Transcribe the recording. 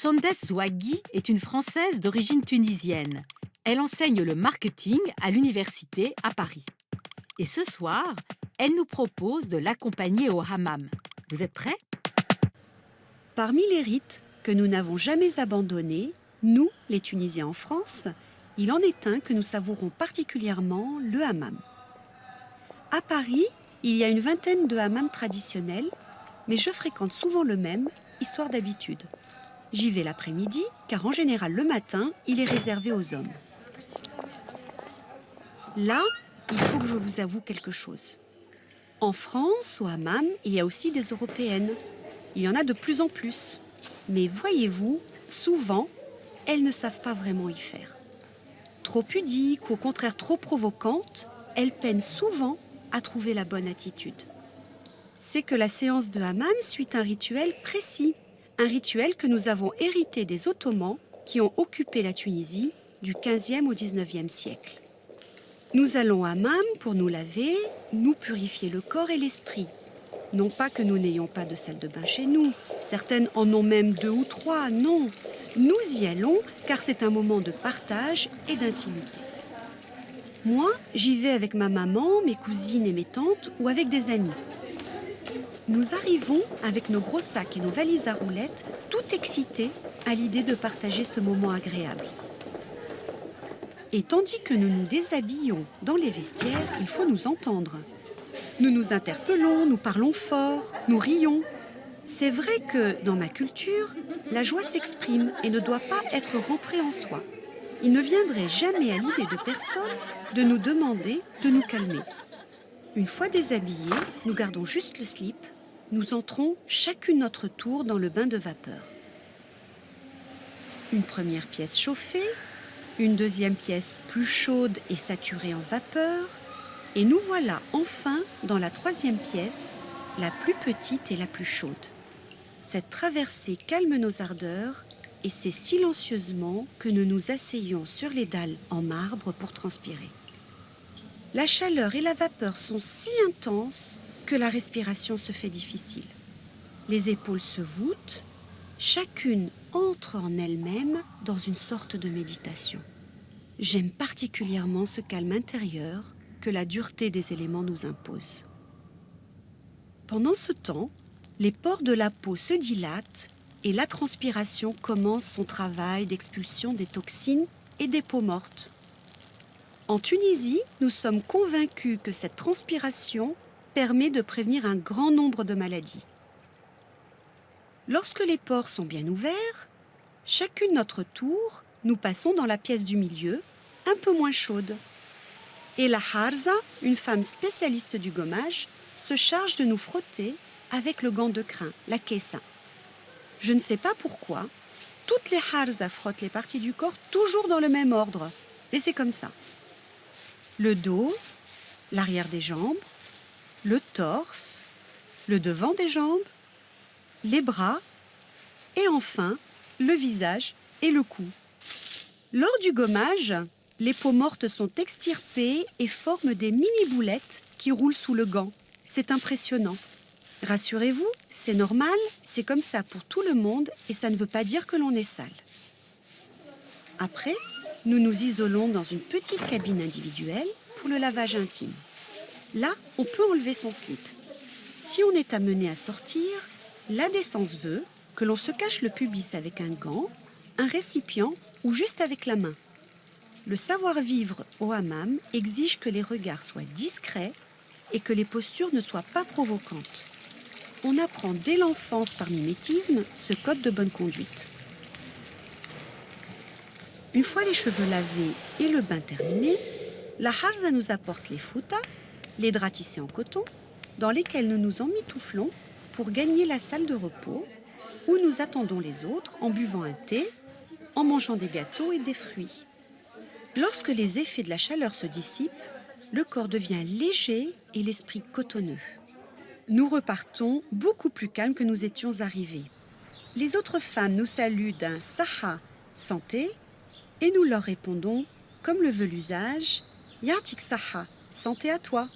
Sondes Zouagui est une Française d'origine tunisienne. Elle enseigne le marketing à l'université à Paris. Et ce soir, elle nous propose de l'accompagner au hammam. Vous êtes prêts? Parmi les rites que nous n'avons jamais abandonnés, nous, les Tunisiens en France, il en est un que nous savourons particulièrement, le hammam. À Paris, il y a une vingtaine de hammams traditionnels, mais je fréquente souvent le même, histoire d'habitude. J'y vais l'après-midi, car en général le matin, il est réservé aux hommes. Là, il faut que je vous avoue quelque chose. En France, au hammam, il y a aussi des Européennes. Il y en a de plus en plus. Mais voyez-vous, souvent, elles ne savent pas vraiment y faire. Trop pudiques ou au contraire trop provocantes, elles peinent souvent à trouver la bonne attitude. C'est que la séance de hammam suit un rituel précis. Un rituel que nous avons hérité des Ottomans qui ont occupé la Tunisie du XVe au XIXe siècle. Nous allons au hammam pour nous laver, nous purifier le corps et l'esprit. Non pas que nous n'ayons pas de salle de bain chez nous, certaines en ont même 2 ou 3, non. Nous y allons car c'est un moment de partage et d'intimité. Moi, j'y vais avec ma maman, mes cousines et mes tantes ou avec des amis. Nous arrivons avec nos gros sacs et nos valises à roulettes, tout excités à l'idée de partager ce moment agréable. Et tandis que nous nous déshabillons dans les vestiaires, il faut nous entendre. Nous nous interpellons, nous parlons fort, nous rions. C'est vrai que, dans ma culture, la joie s'exprime et ne doit pas être rentrée en soi. Il ne viendrait jamais à l'idée de personne de nous demander de nous calmer. Une fois déshabillés, nous gardons juste le slip. Nous entrons chacune notre tour dans le bain de vapeur. Une première pièce chauffée, une deuxième pièce plus chaude et saturée en vapeur, et nous voilà enfin dans la troisième pièce, la plus petite et la plus chaude. Cette traversée calme nos ardeurs et c'est silencieusement que nous nous asseyons sur les dalles en marbre pour transpirer. La chaleur et la vapeur sont si intenses que la respiration se fait difficile. Les épaules se voûtent, chacune entre en elle-même dans une sorte de méditation. J'aime particulièrement ce calme intérieur que la dureté des éléments nous impose. Pendant ce temps, les pores de la peau se dilatent et la transpiration commence son travail d'expulsion des toxines et des peaux mortes. En Tunisie, nous sommes convaincus que cette transpiration permet de prévenir un grand nombre de maladies. Lorsque les pores sont bien ouverts, chacune notre tour, nous passons dans la pièce du milieu, un peu moins chaude. Et la harza, une femme spécialiste du gommage, se charge de nous frotter avec le gant de crin, la kessa. Je ne sais pas pourquoi, toutes les harzas frottent les parties du corps toujours dans le même ordre. Et c'est comme ça. Le dos, l'arrière des jambes, le torse, le devant des jambes, les bras et enfin le visage et le cou. Lors du gommage, les peaux mortes sont extirpées et forment des mini-boulettes qui roulent sous le gant. C'est impressionnant. Rassurez-vous, c'est normal, c'est comme ça pour tout le monde et ça ne veut pas dire que l'on est sale. Après, nous nous isolons dans une petite cabine individuelle pour le lavage intime. Là, on peut enlever son slip. Si on est amené à sortir, la décence veut que l'on se cache le pubis avec un gant, un récipient ou juste avec la main. Le savoir-vivre au hammam exige que les regards soient discrets et que les postures ne soient pas provocantes. On apprend dès l'enfance par mimétisme ce code de bonne conduite. Une fois les cheveux lavés et le bain terminé, la harza nous apporte les foutas, les draps tissés en coton, dans lesquels nous nous emmitouflons pour gagner la salle de repos, où nous attendons les autres en buvant un thé, en mangeant des gâteaux et des fruits. Lorsque les effets de la chaleur se dissipent, le corps devient léger et l'esprit cotonneux. Nous repartons beaucoup plus calmes que nous étions arrivés. Les autres femmes nous saluent d'un saha, santé, et nous leur répondons, comme le veut l'usage, Yatik saha, santé à toi.